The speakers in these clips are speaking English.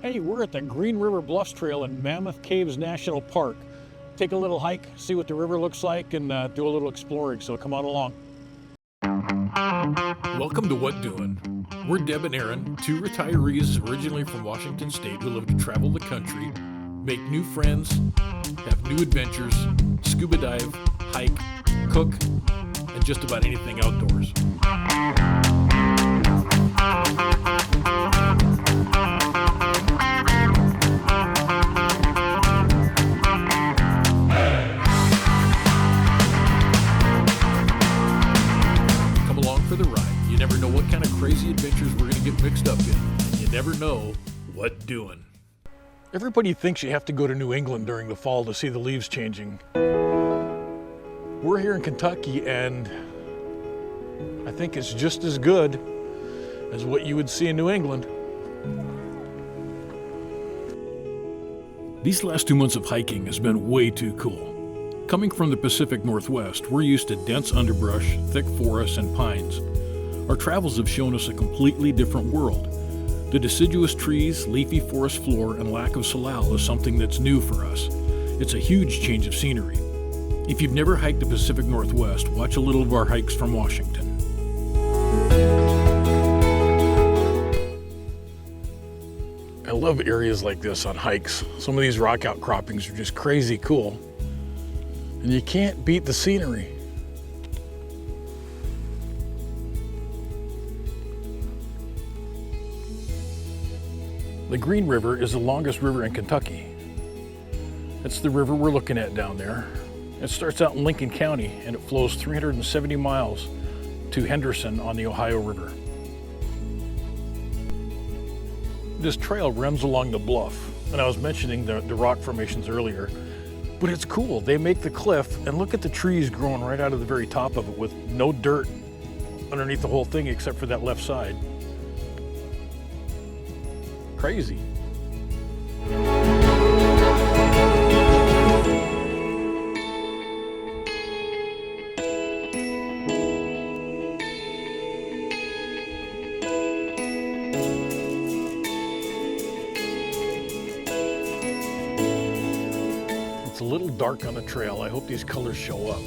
Hey, we're at the Green River Bluffs Trail in Mammoth Caves National Park. Take a little hike, see what the river looks like, and do a little exploring, so come on along. Welcome to What Doin'. We're Deb and Aaron, two retirees originally from Washington State who love to travel the country, make new friends, have new adventures, scuba dive, hike, cook, and just about anything outdoors. Come along for the ride. You never know what kind of crazy adventures we're going to get mixed up in. And you never know what doing. Everybody thinks you have to go to New England during the fall to see the leaves changing. We're here in Kentucky, and I think it's just as good as what you would see in New England. These last 2 months of hiking has been way too cool. Coming from the Pacific Northwest, we're used to dense underbrush, thick forests, and pines. Our travels have shown us a completely different world. The deciduous trees, leafy forest floor, and lack of salal is something that's new for us. It's a huge change of scenery. If you've never hiked the Pacific Northwest, watch a little of our hikes from Washington. I love areas like this on hikes. Some of these rock outcroppings are just crazy cool. And you can't beat the scenery. The Green River is the longest river in Kentucky. It's the river we're looking at down there. It starts out in Lincoln County and it flows 370 miles to Henderson on the Ohio River. This trail runs along the bluff, and I was mentioning the rock formations earlier, but it's cool. They make the cliff, and look at the trees growing right out of the very top of it with no dirt underneath the whole thing except for that left side. Crazy. It's a little dark on the trail. I hope these colors show up.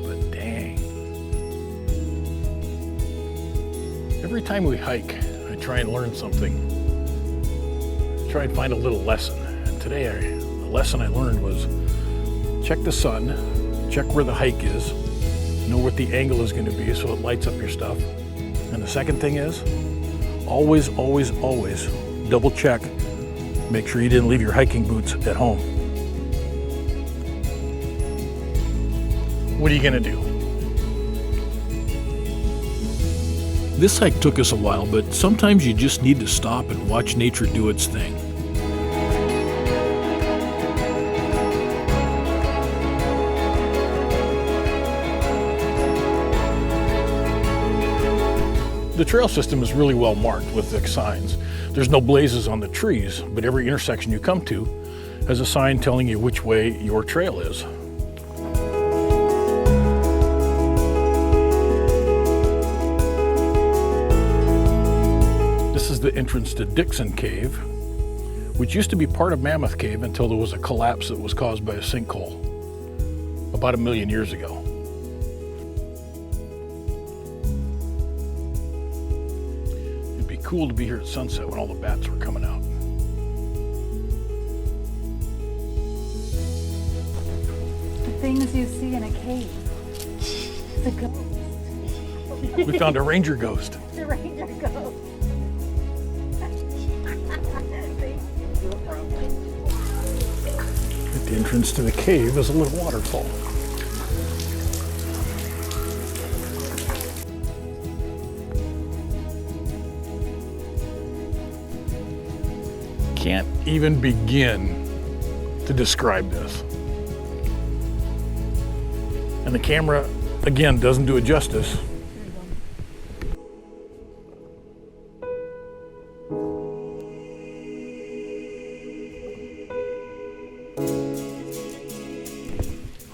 But dang. Every time we hike, I try and learn something. I try and find a little lesson. And today, the lesson I learned was check the sun, check where the hike is, know what the angle is going to be so it lights up your stuff. And the second thing is, always, always, always double check. Make sure you didn't leave your hiking boots at home. What are you going to do? This hike took us a while, but sometimes you just need to stop and watch nature do its thing. The trail system is really well marked with the signs. There's no blazes on the trees, but every intersection you come to has a sign telling you which way your trail is. This is the entrance to Dixon Cave, which used to be part of Mammoth Cave until there was a collapse that was caused by a sinkhole about 1 million years ago. Cool to be here at sunset when all the bats were coming out. The things you see in a cave. The ghost. We found a ranger ghost. The ranger ghost. At the entrance to the cave is a little waterfall. Can't even begin to describe this. And the camera, again, doesn't do it justice.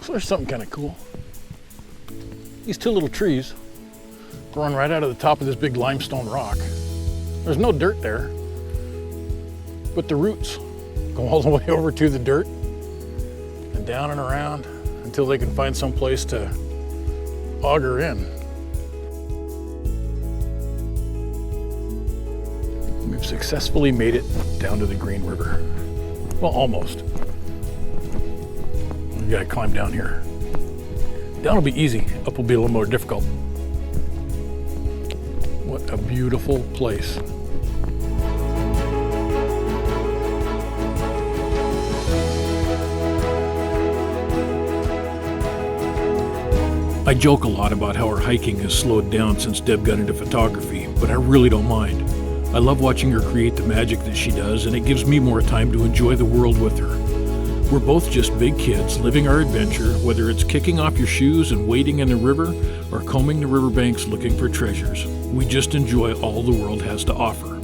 So there's something kind of cool. These two little trees growing right out of the top of this big limestone rock. There's no dirt there, but the roots go all the way over to the dirt and down and around until they can find some place to auger in. We've successfully made it down to the Green River. Well, almost. We gotta climb down here. Down will be easy, up will be a little more difficult. What a beautiful place. I joke a lot about how our hiking has slowed down since Deb got into photography, but I really don't mind. I love watching her create the magic that she does, and it gives me more time to enjoy the world with her. We're both just big kids living our adventure, whether it's kicking off your shoes and wading in the river or combing the riverbanks looking for treasures. We just enjoy all the world has to offer.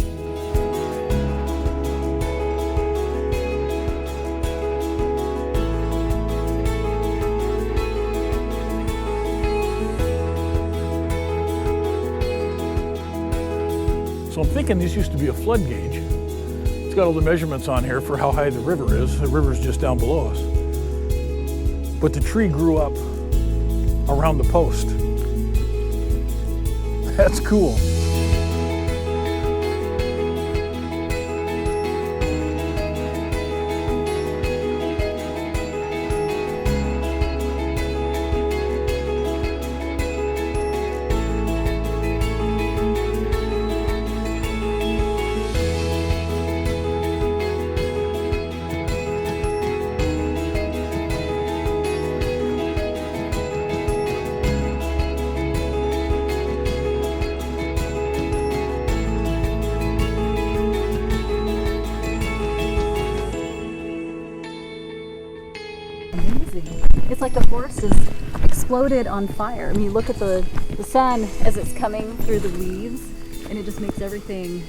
So I'm thinking this used to be a flood gauge. It's got all the measurements on here for how high the river is. The river's just down below us. But the tree grew up around the post. That's cool. It's like the forest is exploded on fire. I mean, look at the sun as it's coming through the leaves, and it just makes everything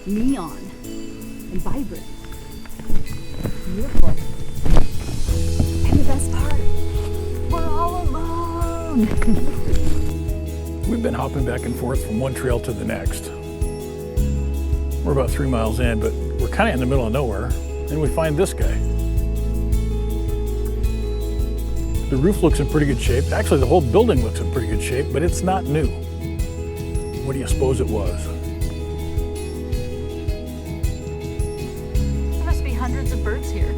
neon and vibrant. Beautiful. And the best part, we're all alone. We've been hopping back and forth from one trail to the next. We're about 3 miles in, but we're kind of in the middle of nowhere, and we find this guy. The roof looks in pretty good shape. Actually, the whole building looks in pretty good shape, but it's not new. What do you suppose it was? There must be hundreds of birds here.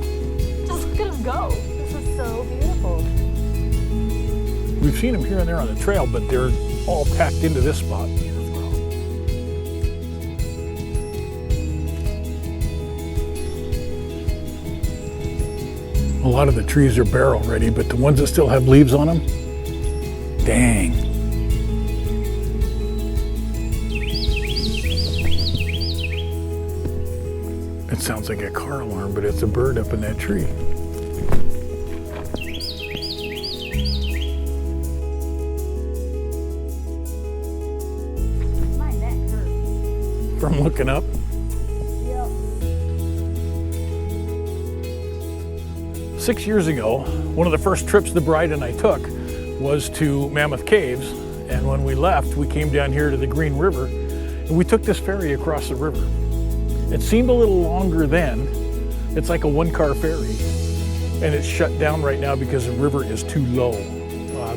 Just look at them go. This is so beautiful. We've seen them here and there on the trail, but they're all packed into this spot. A lot of the trees are bare already, but the ones that still have leaves on them, dang. It sounds like a car alarm, but it's a bird up in that tree. My neck hurts. From looking up. 6 years ago, one of the first trips the bride and I took was to Mammoth Caves, and when we left, we came down here to the Green River, and we took this ferry across the river. It seemed a little longer then. It's like a one-car ferry, and it's shut down right now because the river is too low.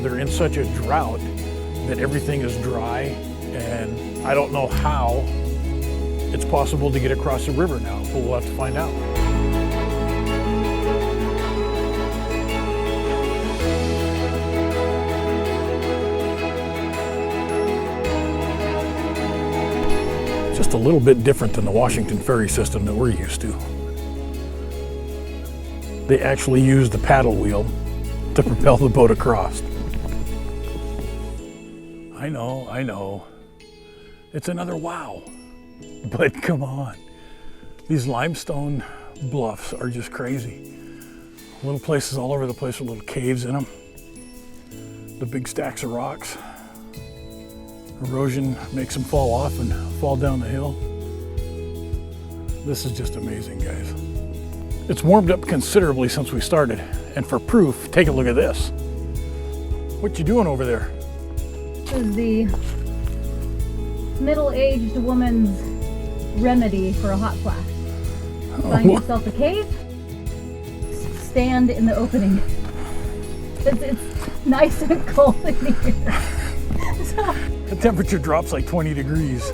They're in such a drought that everything is dry, and I don't know how it's possible to get across the river now, but we'll have to find out. Just a little bit different than the Washington ferry system that we're used to. They actually use the paddle wheel to propel the boat across. I know. It's another wow. But come on. These limestone bluffs are just crazy. Little places all over the place with little caves in them. The big stacks of rocks. Erosion makes them fall off and fall down the hill. This is just amazing, guys. It's warmed up considerably since we started. And for proof, take a look at this. What you doing over there? This is the middle-aged woman's remedy for a hot flash. Find yourself a cave, stand in the opening. It's nice and cold in here. So, The temperature drops like 20 degrees.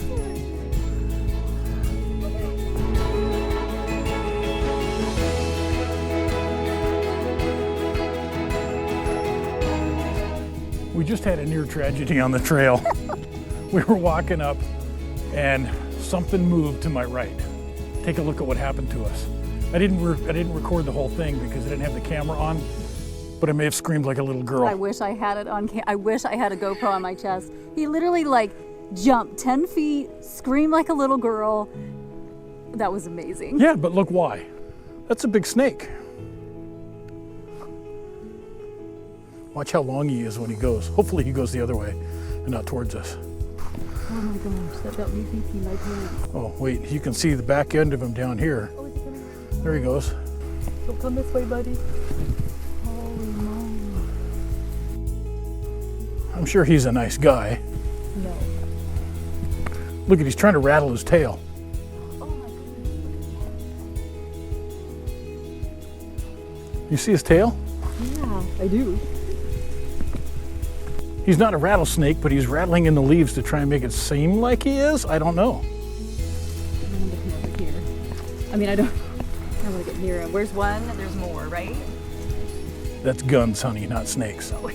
We just had a near tragedy on the trail. We were walking up and something moved to my right. Take a look at what happened to us. I didn't record the whole thing because I didn't have the camera on, but I may have screamed like a little girl. I wish I had it on I wish I had a GoPro on my chest. He literally like jumped 10 feet, screamed like a little girl. That was amazing. Yeah, but look why. That's a big snake. Watch how long he is when he goes. Hopefully he goes the other way and not towards us. Oh my gosh, that got me thinking my pants. Oh, wait, you can see the back end of him down here. Oh, is he coming? There he goes. Don't come this way, buddy. Holy moly. I'm sure he's a nice guy. No. Look at, he's trying to rattle his tail. Oh my goodness. You see his tail? Yeah, I do. He's not a rattlesnake, but he's rattling in the leaves to try and make it seem like he is. I don't know. I'm gonna come over here. I mean, I don't want to get near him. Where's one? There's more, right? That's guns, honey, not snakes. Oh,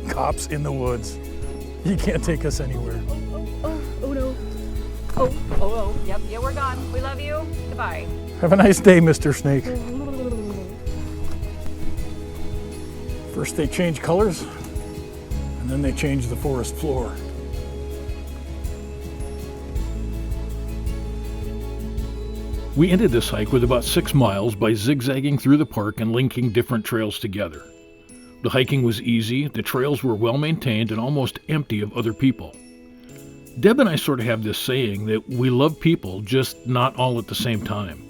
Cops in the woods. You can't take us anywhere. oh no. Oh, yep, yeah, we're gone. We love you. Goodbye. Have a nice day, Mr. Snake. First they change colors, and then they change the forest floor. We ended this hike with about 6 miles by zigzagging through the park and linking different trails together. The hiking was easy, the trails were well maintained and almost empty of other people. Deb and I sort of have this saying that we love people, just not all at the same time.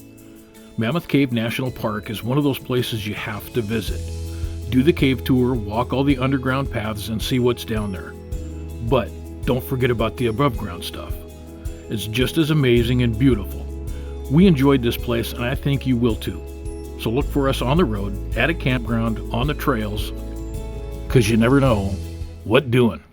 Mammoth Cave National Park is one of those places you have to visit. Do the cave tour, walk all the underground paths, and see what's down there. But don't forget about the above ground stuff. It's just as amazing and beautiful. We enjoyed this place, and I think you will too. So look for us on the road, at a campground, on the trails, because you never know what doing.